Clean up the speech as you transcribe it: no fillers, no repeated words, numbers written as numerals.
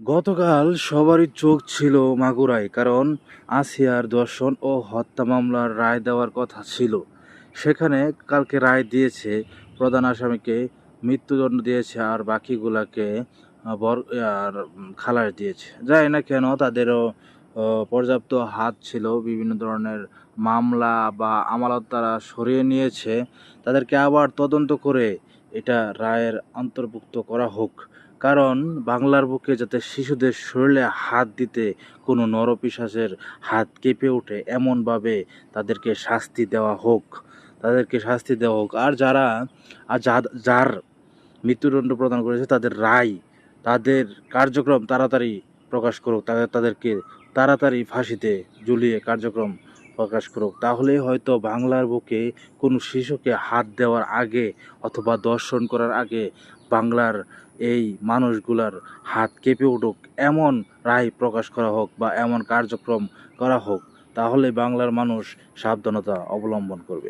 গতকাল সবারই চোখ ছিল মাগুরায়, কারণ আসিয়ার ধর্ষণ ও হত্যা মামলার রায় দেওয়ার কথা ছিল। সেখানে কালকে রায় দিয়েছে, প্রধান আসামিকে মৃত্যুদণ্ড দিয়েছে আর বাকিগুলাকে খালাস দিয়েছে। জানি না কেন, তাদেরও পর্যাপ্ত হাত ছিল, বিভিন্ন ধরনের মামলা বা আমানত তারা সরিয়ে নিয়েছে। তাদেরকে আবার তদন্ত করে এটা রায়ের অন্তর্ভুক্ত করা হোক, কারণ বাংলার বুকে যাতে শিশুদের শরীরে হাত দিতে কোনো নরপিশাচের হাত কেঁপে ওঠে এমনভাবে তাদেরকে শাস্তি দেওয়া হোক, আর যার মৃত্যুদণ্ড প্রদান করেছে তাদের রায়, তাদের কার্যক্রম তাড়াতাড়ি প্রকাশ করুক, তাদেরকে তাড়াতাড়ি ফাঁসিতে ঝুলিয়ে কার্যক্রম প্রকাশ করুক। তাহলেই হয়তো বাংলার বুকে কোনো শিশুকে হাত দেওয়ার আগে অথবা দর্শন করার আগে বাংলার এই মানুষগুলার হাত কেঁপে উঠুক, এমন রায় প্রকাশ করা হোক বা এমন কার্যক্রম করা হোক। তাহলে বাংলার মানুষ সাবধানতা অবলম্বন করবে।